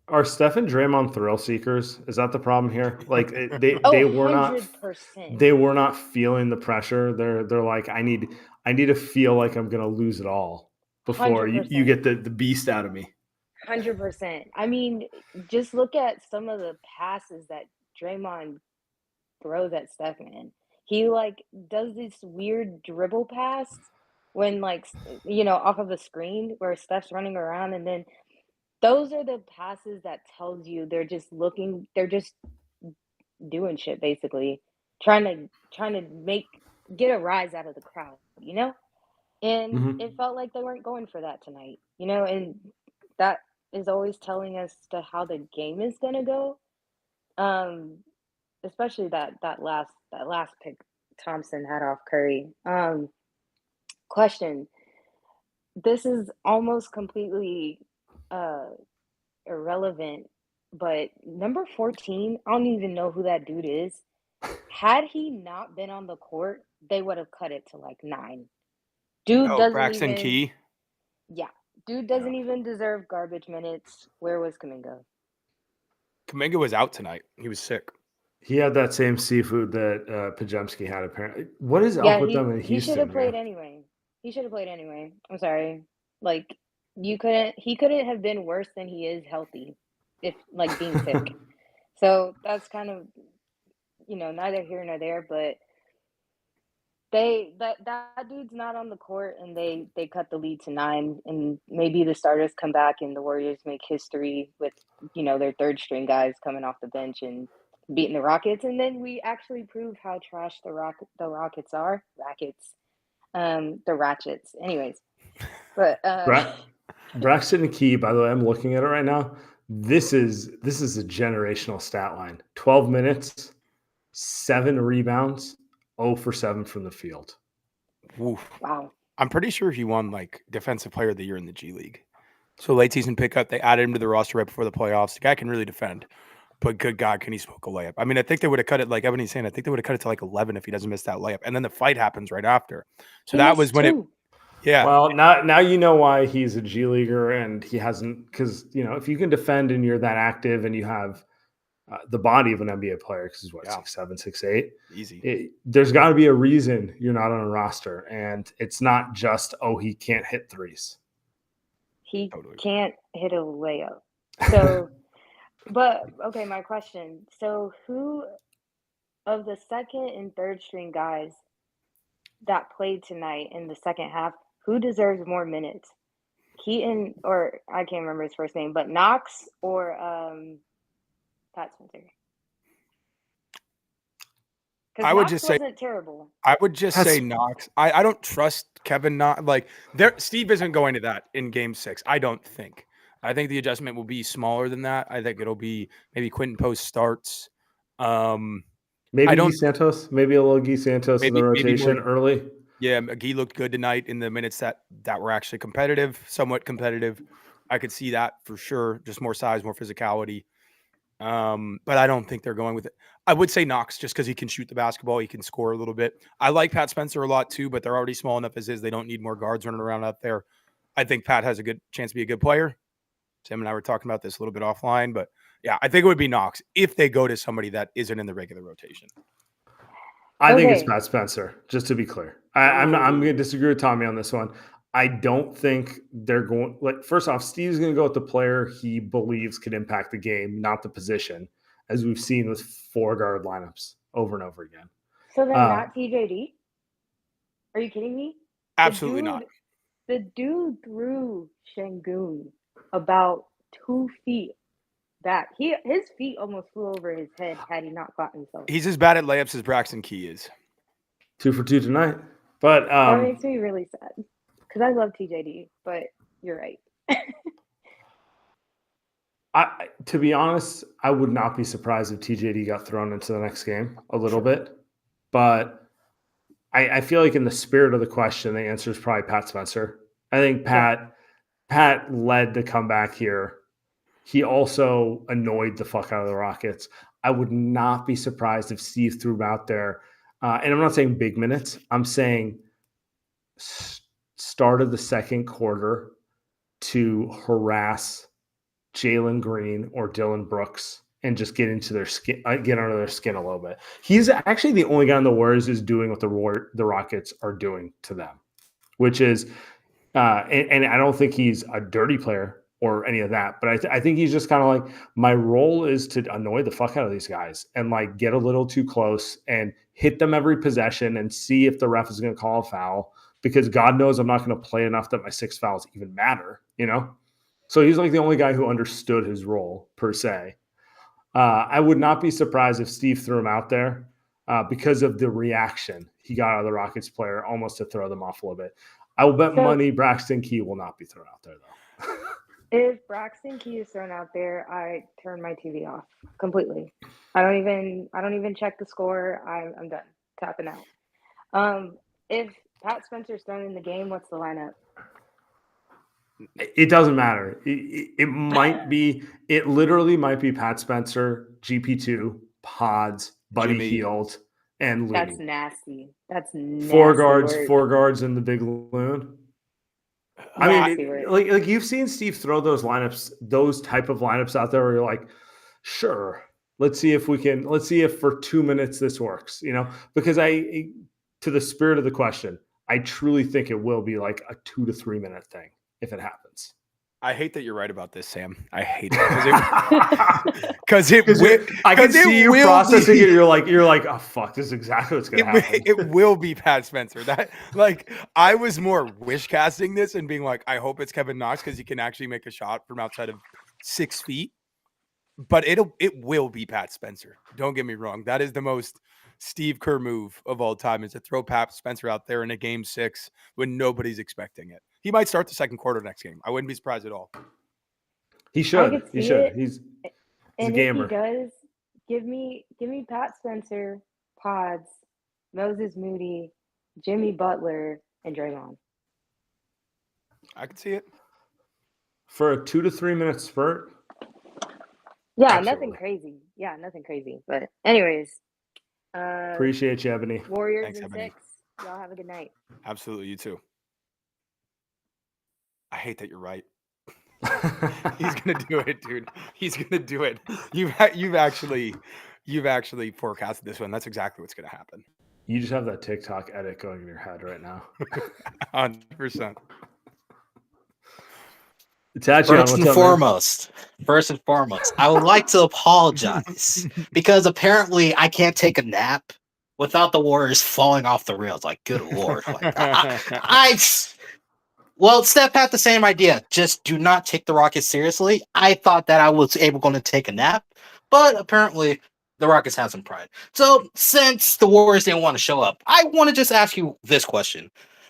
are Steph and Draymond thrill seekers? Is that the problem here? Like Oh, they 100%. were not feeling the pressure. They're like, I need to feel like I'm gonna lose it all before you 100%. get the beast out of me. 100%. I mean, just look at some of the passes that Draymond throws at Steph, man. He like does this weird dribble pass when like off of the screen where Steph's running around, and then those are the passes that tells you they're just doing shit basically, trying to get a rise out of the crowd, And it Mhm. felt like they weren't going for that tonight, and that is always telling us to how the game is gonna go. Um, Especially that last pick Thompson had off Curry. Question. This is almost completely uh irrelevant, but number 14, I don't even know who that dude is. Had he not been on the court, they would have cut it to like 9. Dude Oh, doesn't Braxton even Key. Yeah, dude Yeah. doesn't even deserve garbage minutes. Where was Kaminga? Kaminga was out tonight. He was sick. He had that same seafood that Pajemski had. Apparently, what is up Yeah, with them in he should have Houston, played man? anyway. He should have played anyway. I'm sorry. Like he couldn't have been worse than he is healthy if like being sick. So that's kind of, neither here nor there, but that dude's not on the court, and they cut the lead to 9, and maybe the starters come back and the Warriors make history with, their third string guys coming off the bench and beating the Rockets, and then we actually prove how trash the Rockets are. The Ratchets. Anyways, but Braxton and Key, by the way, I'm looking at it right now. This is a generational stat line. 12 minutes, 7 rebounds, 0 for 7 from the field. Woof. wow. I'm pretty sure he won like Defensive Player of the Year in the G League. So late season pickup, they added him to the roster right before the playoffs. The guy can really defend, but good God, can he smoke a layup? I mean, I think they would have cut it like Ebony's saying. I think they would have cut it to like 11 if he doesn't miss that layup, and then the fight happens right after. So He that was missed when it. 2. Yeah, Well, now you know why he's a G leaguer and he hasn't, because if you can defend and you're that active and you have the body of an NBA player, because he's what, Yeah. 6'7", 6'8", easy. there's got to be a reason you're not on a roster, and it's not just he can't hit threes. He Totally. can't hit a layup. So, but okay, my question. So, who of the second and third string guys that played tonight in the second half, who deserves more minutes? Keaton, or I can't remember his first name, but Knox or Pat Spencer? Because I would Knox just say wasn't terrible. I would just That's- say Knox. I don't trust Kevin Knox. Like Steve isn't going to that in Game 6. I don't think. I think the adjustment will be smaller than that. I think it'll be maybe Quentin Post starts. Maybe I Guy don't Santos, maybe a little Guy Santos in the maybe rotation more. early. Yeah, McGee looked good tonight in the minutes that were actually competitive, somewhat competitive. I could see that for sure. Just more size, more physicality. But I don't think they're going with it. I would say Knox just because he can shoot the basketball, he can score a little bit. I like Pat Spencer a lot too, but they're already small enough as is. They don't need more guards running around out there. I think Pat has a good chance to be a good player. Sam and I were talking about this a little bit offline, but yeah, I think it would be Knox if they go to somebody that isn't in the regular rotation. I think it's Okay. Pat Spencer, just to be clear. I'm going to disagree with Tommy on this one. I don't think they're going first off, Steve's going to go with the player he believes could impact the game, not the position, as we've seen with 4 guard lineups over and over again. So then not TJD? Are you kidding me? Absolutely not. The dude threw Sengun about 2 feet back. His feet almost flew over his head had he not caught himself. He's as bad at layups as Braxton Key is. 2 for 2 tonight. But That makes me really sad because I love TJD, but you're right. To be honest, I would not be surprised if TJD got thrown into the next game a little bit. But I feel like in the spirit of the question, the answer is probably Pat Spencer. I think Pat led the comeback here. He also annoyed the fuck out of the Rockets. I would not be surprised if Steve threw him out there. And I'm not saying big minutes. I'm saying started the second quarter to harass Jalen Green or Dylan Brooks and just get into their skin, get under their skin a little bit. He's actually the only guy in the Warriors is doing what the Rockets are doing to them, which is, and I don't think he's a dirty player or any of that, but I think he's just kind of like, my role is to annoy the fuck out of these guys and like get a little too close and hit them every possession and see if the ref is going to call a foul, because God knows I'm not going to play enough that my 6 fouls even matter, you know? So he's like the only guy who understood his role per se. I would not be surprised if Steve threw him out there because of the reaction he got out of the Rockets player, almost to throw them off a little bit. I will bet money Braxton Key will not be thrown out there, though. If Braxton Key is thrown out there, I turn my TV off completely. I don't even check the score. I'm done tapping out. If Pat Spencer's thrown in the game, what's the lineup? It doesn't matter. It might be. It literally might be Pat Spencer, GP2, Pods, Buddy Hield, and Looney. That's nasty. That's nasty. Four guards in the big loon. I mean, like you've seen Steve throw those type of lineups out there where you're like, sure, let's see if for 2 minutes this works, you know, because to the spirit of the question, I truly think it will be like a 2 to 3 minute thing if it happens. I hate that you're right about this, Sam. I hate it because I can see you processing it. You're like, oh fuck, this is exactly what's gonna happen. It will be Pat Spencer. That like I was more wish casting this and being like, I hope it's Kevin Knox because he can actually make a shot from outside of 6 feet. But it will be Pat Spencer. Don't get me wrong. That is the most Steve Kerr move of all time, is to throw Pat Spencer out there in a game 6 when nobody's expecting it. He might start the second quarter next game. I wouldn't be surprised at all. He should. He's a gamer. If he does, give me Pat Spencer, Pods, Moses Moody, Jimmy Butler, and Draymond. I can see it. For a 2 to 3 minute spurt? Yeah, Absolutely. nothing crazy. But anyways. Appreciate you, Ebony. Warriors Thanks, in Ebony. 6. Y'all have a good night. Absolutely, you too. I hate that you're right. He's gonna do it, dude. He's gonna do it. You've actually forecasted this one. That's exactly what's gonna happen. You just have that TikTok edit going in your head right now. 100%. First and foremost, I would like to apologize because apparently I can't take a nap without the Warriors falling off the rails. Like, good lord! Well, Steph had the same idea. Just do not take the Rockets seriously. I thought that I was going to take a nap, but apparently the Rockets have some pride. So since the Warriors didn't want to show up, I want to just ask you this question.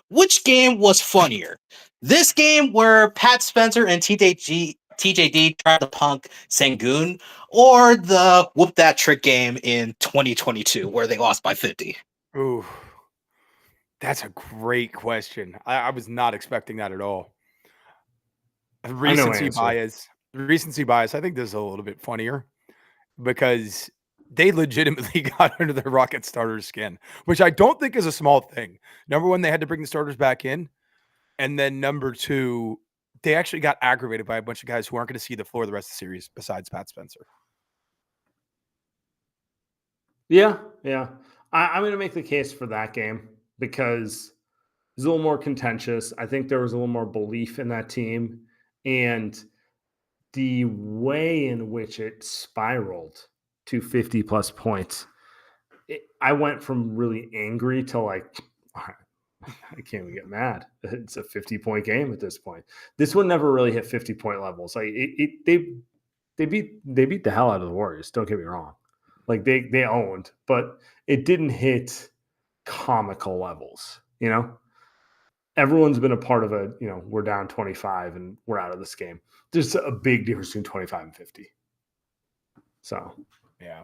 Which game was funnier? This game where Pat Spencer and TJD tried to punk Sengun, or the whoop that trick game in 2022 where they lost by 50? Ooh. That's a great question. I was not expecting that at all. Recency bias. I think this is a little bit funnier because they legitimately got under the Rocket starters' skin, which I don't think is a small thing. Number one, they had to bring the starters back in. And then number two, they actually got aggravated by a bunch of guys who aren't going to see the floor the rest of the series besides Pat Spencer. Yeah. I'm going to make the case for that game because it was a little more contentious. I think there was a little more belief in that team. And the way in which it spiraled to 50-plus points, I went from really angry to like, all right, I can't even get mad. It's a 50-point game at this point. This one never really hit 50-point levels. Like they beat the hell out of the Warriors. Don't get me wrong. Like they owned, but it didn't hit comical levels. Everyone's been a part of we're down 25 and we're out of this game. There's a big difference between 25 and 50. So yeah.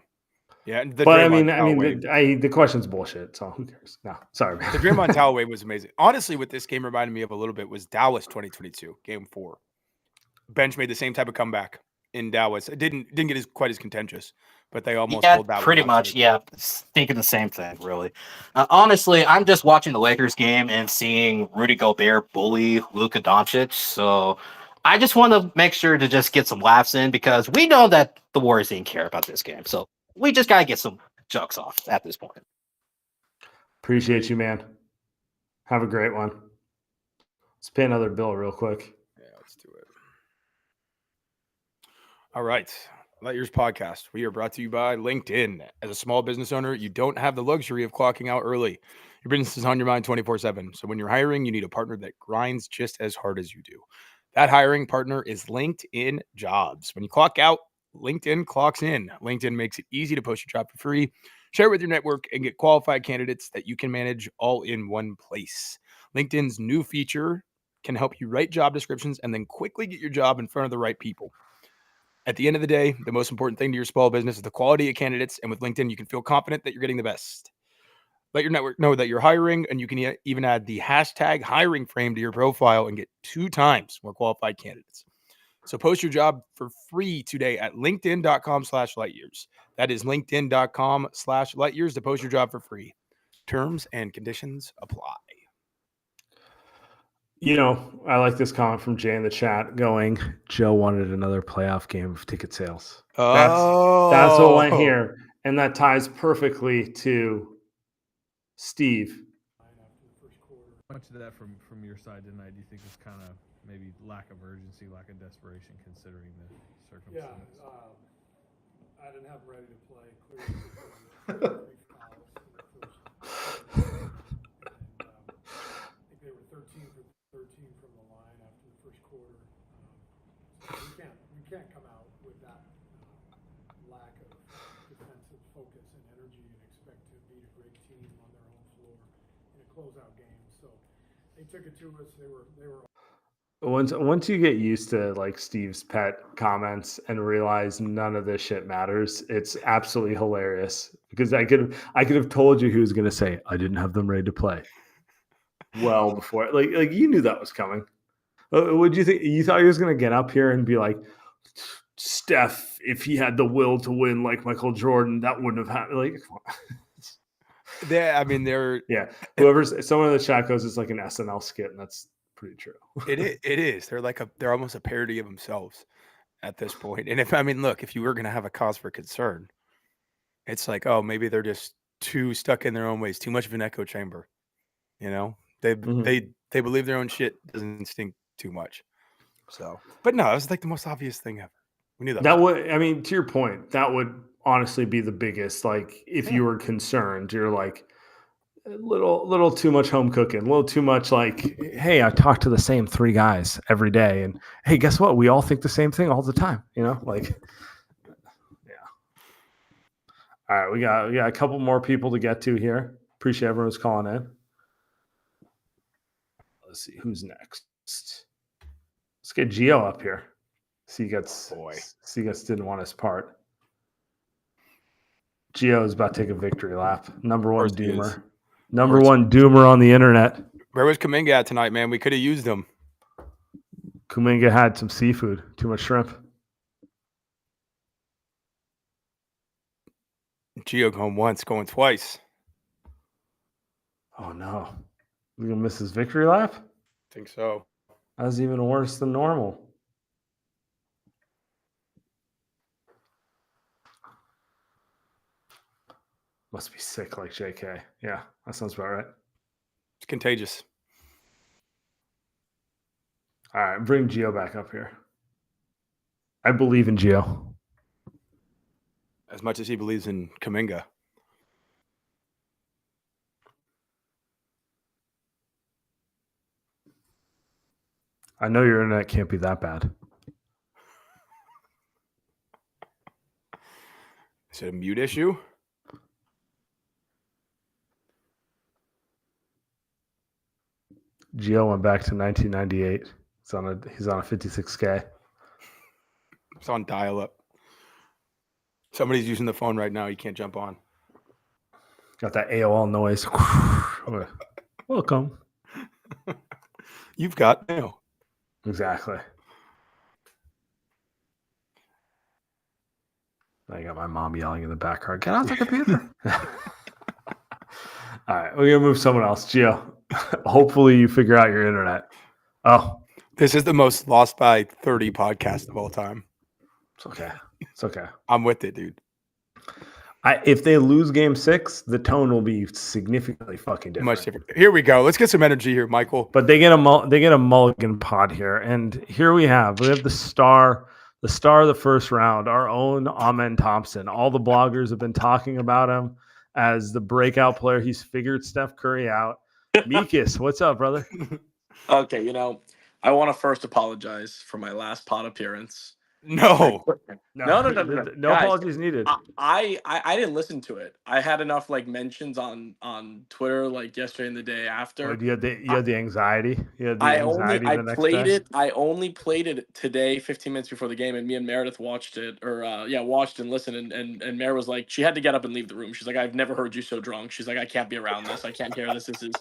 And but the question's bullshit. So who cares? No, sorry, man. The Draymond Talway was amazing. Honestly, what this game reminded me of a little bit was Dallas 2022, Game 4. Bench made the same type of comeback in Dallas. It didn't get quite as contentious, but they almost pulled that. Pretty much. Yeah, thinking the same thing. Really, honestly, I'm just watching the Lakers game and seeing Rudy Gobert bully Luka Doncic. So I just want to make sure to just get some laughs in because we know that the Warriors didn't care about this game. So we just gotta get some jokes off at this point. Appreciate you, man. Have a great one. Let's pay another bill real quick. Yeah, let's do it. All right. Light Years Podcast. We are brought to you by LinkedIn. As a small business owner, you don't have the luxury of clocking out early. Your business is on your mind 24/7. So when you're hiring, you need a partner that grinds just as hard as you do. That hiring partner is LinkedIn Jobs. When you clock out, LinkedIn clocks in. LinkedIn makes it easy to post your job for free, share it with your network, and get qualified candidates that you can manage all in one place. LinkedIn's new feature can help you write job descriptions and then quickly get your job in front of the right people. At the end of the day, the most important thing to your small business is the quality of candidates. And with LinkedIn, you can feel confident that you're getting the best. Let your network know that you're hiring, and you can even add the hashtag hiring frame to your profile and get 2 times more qualified candidates. So post your job for free today at linkedin.com/lightyears. That is linkedin.com/lightyears to post your job for free. Terms and conditions apply. I like this comment from Jay in the chat going, Joe wanted another playoff game of ticket sales. That's what went here. And that ties perfectly to Steve. Much of that from your side tonight, do you think is kind of maybe lack of urgency, lack of desperation, considering the circumstances? Yeah, I didn't have them ready to play. Clearly, I think they were 13 for 13 from the line after the first quarter. So we can't come out with that lack of defensive focus and energy and expect to beat a great team on their own floor in a closeout game. So they took it to us. They were. Once you get used to like Steve's pet comments and realize none of this shit matters, it's absolutely hilarious because I could have told you he was going to say I didn't have them ready to play. Well, before like you knew that was coming. What do you think? You thought he was going to get up here and be like, Steph, if he had the will to win like Michael Jordan, that wouldn't have happened. Like, someone in the chat goes, it's like an SNL skit, and that's pretty true. It is. They're almost a parody of themselves at this point. And if you were going to have a cause for concern, it's like, oh, maybe they're just too stuck in their own ways, too much of an echo chamber. They believe their own shit doesn't stink too much. So, but no, it was like the most obvious thing ever. We knew that. That would, to your point, that would honestly be the biggest. Like, if you were concerned, you're like a little too much home cooking, a little too much. Like, hey, I talk to the same 3 guys every day, and hey, guess what? We all think the same thing all the time. Like, yeah. All right, we got a couple more people to get to here. Appreciate everyone who's calling in. Let's see who's next. Let's get Gio up here. Seagats didn't want his part. Gio is about to take a victory lap. Number one doomer. Number one doomer on the internet. Where was Kuminga at tonight, man? We could have used him. Kuminga had some seafood. Too much shrimp. Gio going once, going twice. Oh, no. We're going to miss his victory lap? I think so. That's even worse than normal. Must be sick like JK. Yeah, that sounds about right. It's contagious. All right, bring Gio back up here. I believe in Gio. As much as he believes in Kuminga. I know your internet can't be that bad. Is it a mute issue? Gio went back to 1998. He's on a 56K. It's on dial-up. Somebody's using the phone right now. You can't jump on. Got that AOL noise. Welcome. You've got mail. Exactly. I got my mom yelling in the background. Get off the computer. All right, we're gonna move someone else. Gio, hopefully you figure out your internet. Oh, This is the most lost by 30 podcast of all time. it's okay. It's okay. I'm with it, dude. If they lose game 6, the tone will be significantly fucking different. Much different. Here we go. Let's get some energy here, Michael. But they get a mulligan pod here, and here we have the star of the first round, our own Amen Thompson. All the bloggers have been talking about him as the breakout player. He's figured Steph Curry out. Mikas, what's up, brother? Okay, I want to first apologize for my last pod appearance. No. No, No Guys, apologies needed. I didn't listen to it. I had enough mentions on Twitter yesterday and the day after. You had the anxiety. You had the I anxiety the played next day? it. I only played it today, 15 minutes before the game, and me and Meredith watched it, watched and listened. And Mer was like, she had to get up and leave the room. She's like, I've never heard you so drunk. She's like, I can't be around this. I can't hear this. This is,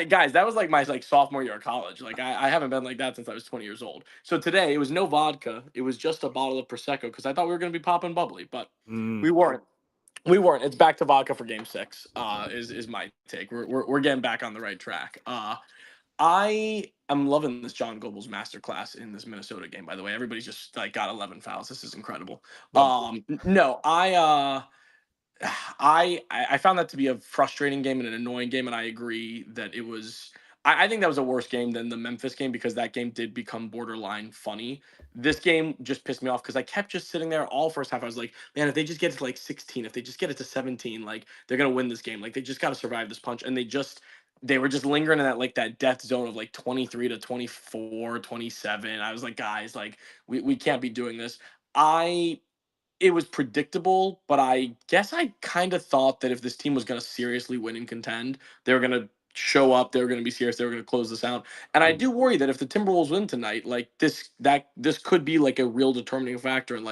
guys, that was my sophomore year of college. I haven't been like that since I was 20 years old. So today it was no vodka. It was just a bottle of Prosecco because I thought we were gonna be popping bubbly, but we weren't. We weren't. It's back to vodka for game 6. Is my take. We're getting back on the right track. I am loving this John Goebels masterclass in this Minnesota game. By the way, everybody's just got 11 fouls. This is incredible. No, I found that to be a frustrating game and an annoying game, and I agree that it was. I think that was a worse game than the Memphis game because that game did become borderline funny. This game just pissed me off because I kept just sitting there all first half. I was like, man, if they just get to 16, if they just get it to 17, they're gonna win this game. They just got to survive this punch, and they were just lingering in that death zone of 23 to 24, 27. I was like, guys, we can't be doing this. It was predictable, but I guess I kind of thought that if this team was going to seriously win and contend, they were going to show up, they were going to be serious, they were going to close this out. And I do worry that if the Timberwolves win tonight, this could be a real determining factor in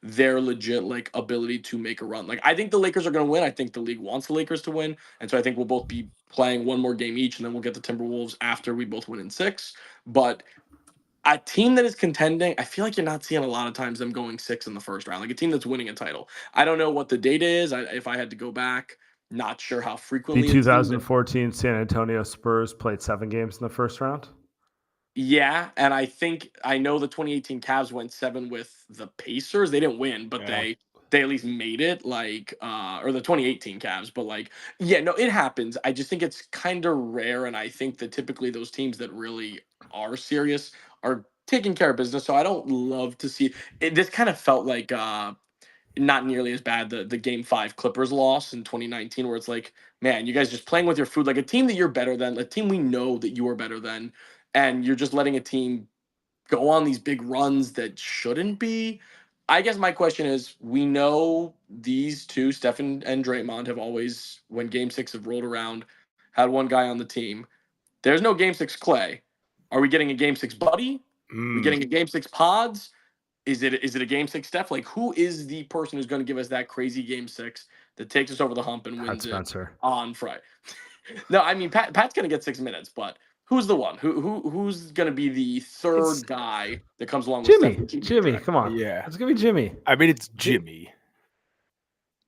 their legit ability to make a run. I think the Lakers are going to win. I think the league wants the Lakers to win, and so I think we'll both be playing one more game each, and then we'll get the Timberwolves after we both win in 6. But a team that is contending, I feel like you're not seeing a lot of times them going 6 in the first round. A team that's winning a title. I don't know what the data is. If I had to go back, not sure how frequently. The 2014 San Antonio Spurs played 7 games in the first round. Yeah, and I know the 2018 Cavs went 7 with the Pacers. They didn't win, but they at least made it. Or the 2018 Cavs, but it happens. I just think it's kind of rare, and I think that typically those teams that really are serious are taking care of business. So I don't love to see it. This kind of felt like not nearly as bad the game 5 Clippers loss in 2019, where it's man, you guys just playing with your food, a team that you're better than, a team we know that you are better than, and you're just letting a team go on these big runs that shouldn't be. I guess my question is, we know these two, Steph and Draymond, have always, when game 6 have rolled around, had one guy on the team. There's no game 6 Clay. Are we getting a game 6 Buddy? Are we getting a game 6 Pods? Is it a game 6 Steph? Who is the person who's going to give us that crazy game 6 that takes us over the hump and wins it on Friday? No, I mean Pat's going to get 6 minutes, but who's the one? Who's going to be the third guy that comes along with Steph? Jimmy, come on. Yeah. It's going to be Jimmy. I mean, it's Jimmy.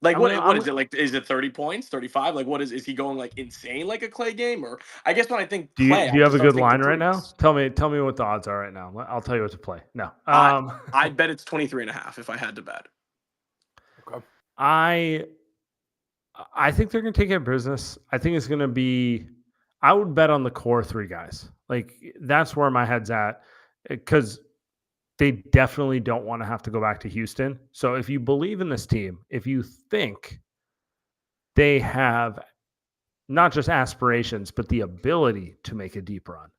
What is it? Is it 30 points, 35? Is he going insane like a Clay game? Or I guess when I think Clay, do you have a good line right now? Tell me what the odds are right now. I'll tell you what to play. No. I bet it's 23.5 if I had to bet. Okay. I think they're going to take care of business. I think it's going to be, I would bet on the core 3 guys. That's where my head's at, because they definitely don't want to have to go back to Houston. So if you believe in this team, if you think they have not just aspirations, but the ability to make a deep run,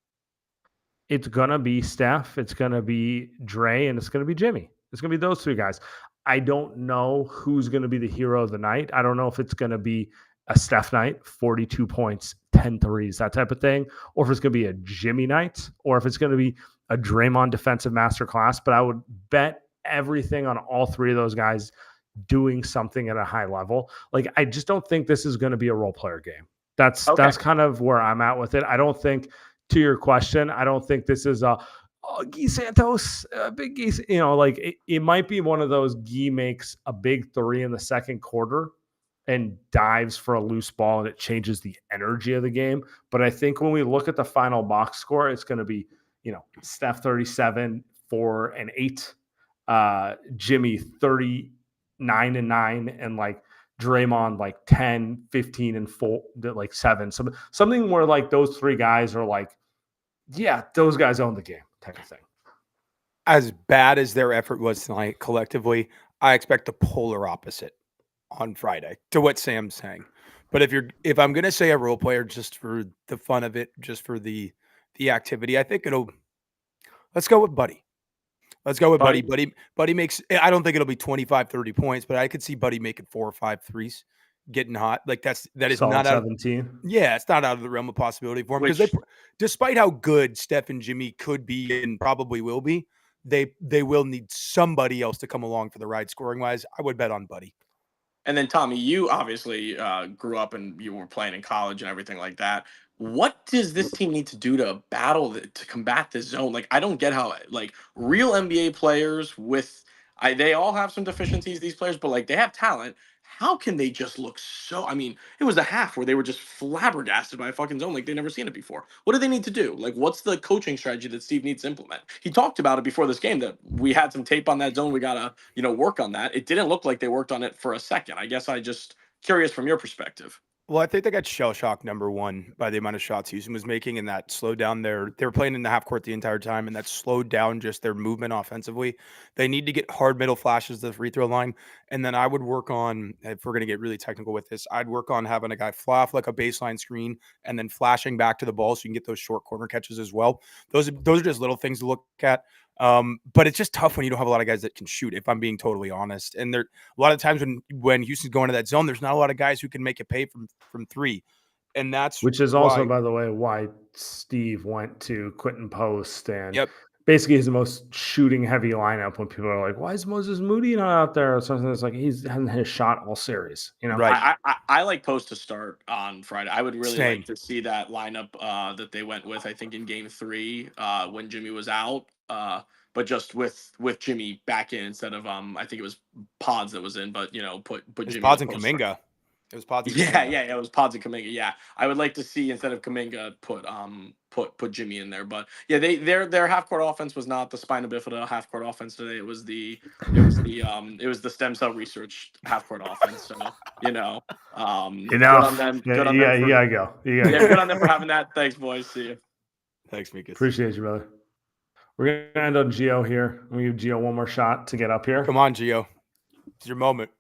it's going to be Steph, it's going to be Dre, and it's going to be Jimmy. It's going to be those three guys. I don't know who's going to be the hero of the night. I don't know if it's going to be a Steph night, 42 points, 10 threes, that type of thing, or if it's going to be a Jimmy night, or if it's going to be a Draymond defensive masterclass. But I would bet everything on all three of those guys doing something at a high level. Like, I just don't think this is going to be a role player game. That's kind of where I'm at with it. I don't think, to your question, I don't think this is Guy Santos, big Guy, like it might be one of those Guy makes a big three in the second quarter and dives for a loose ball and it changes the energy of the game. But I think when we look at the final box score, it's going to be, Steph 37, 4 and 8, Jimmy 39 and 9, and like Draymond like 10, 15 and 4, like 7. Something where like those three guys are like, yeah, those guys own the game type of thing. As bad as their effort was tonight collectively, I expect the polar opposite on Friday to what Sam's saying. But if I'm going to say a role player just for the fun of it, just for the activity, I think let's go with Buddy. Let's go with Buddy. Buddy makes, I don't think it'll be 25, 30 points, but I could see Buddy making 4 or 5 threes, getting hot. Like that is Solid not 17. it's not out of the realm of possibility for him, because despite how good Steph and Jimmy could be and probably will be, they will need somebody else to come along for the ride scoring wise. I would bet on Buddy. And then Tommy, you obviously grew up and you were playing in college and everything like that. What does this team need to do to to combat this zone? Like, I don't get how, like, real NBA players they all have some deficiencies, these players, but like they have talent. How can they just look so? I mean, it was a half where they were just flabbergasted by a fucking zone like they'd never seen it before. What do they need to do? Like, what's the coaching strategy that Steve needs to implement? He talked about it before this game that we had some tape on that zone. We gotta, work on that. It didn't look like they worked on it for a second. I guess I just curious from your perspective. Well, I think they got shell shocked, number one, by the amount of shots Houston was making, and that slowed down they were playing in the half court the entire time, and that slowed down just their movement offensively. They need to get hard middle flashes to the free throw line. And then I would work on, if we're going to get really technical with this, I'd work on having a guy fly off like a baseline screen and then flashing back to the ball so you can get those short corner catches as well. Those are just little things to look at. But it's just tough when you don't have a lot of guys that can shoot, if I'm being totally honest. And a lot of times when Houston's going to that zone, there's not a lot of guys who can make it pay from three. And that's which is also, by the way, why Steve went to Quentin Post and basically he's the most shooting heavy lineup when people are like, why is Moses Moody not out there? Or something. It's like he hasn't hit a shot all series. Right. I like Post to start on Friday. I would really like to see that lineup that they went with, I think in game 3 when Jimmy was out. But just with Jimmy back in instead of I think it was Pods that was in, but put Jimmy. Pods and Kuminga. It was Pods. It was Pods and Kuminga. Yeah, I would like to see instead of Kuminga put Jimmy in there. But yeah, their half court offense was not the spina bifida half court offense today. It was the stem cell research half court offense. So good on them. Good on them. You gotta go. Good on them for having that. Thanks, boys. See you. Thanks, Mikas. Appreciate you, brother. We're gonna end on Gio here. I'm gonna give Gio one more shot to get up here. Come on, Gio. It's your moment.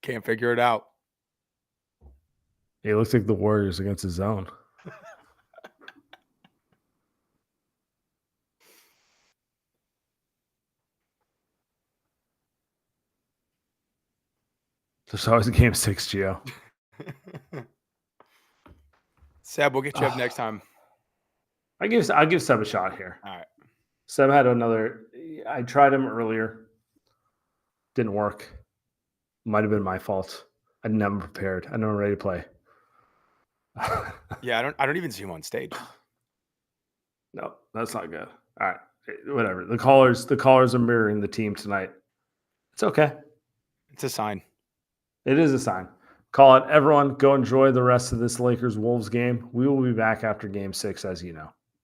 Can't figure it out. It looks like the Warriors against the zone. There's always a game 6, Gio. Seb, we'll get you up next time. I'll give Seb a shot here. All right. Seb had another. I tried him earlier. Didn't work. Might have been my fault. I'd never prepared. I never ready to play. Yeah, I don't even see him on stage. No, that's not good. All right. Whatever. The callers are mirroring the team tonight. It's okay. It's a sign. It is a sign. Call it. Everyone, go enjoy the rest of this Lakers-Wolves game. We will be back after game 6, as you know.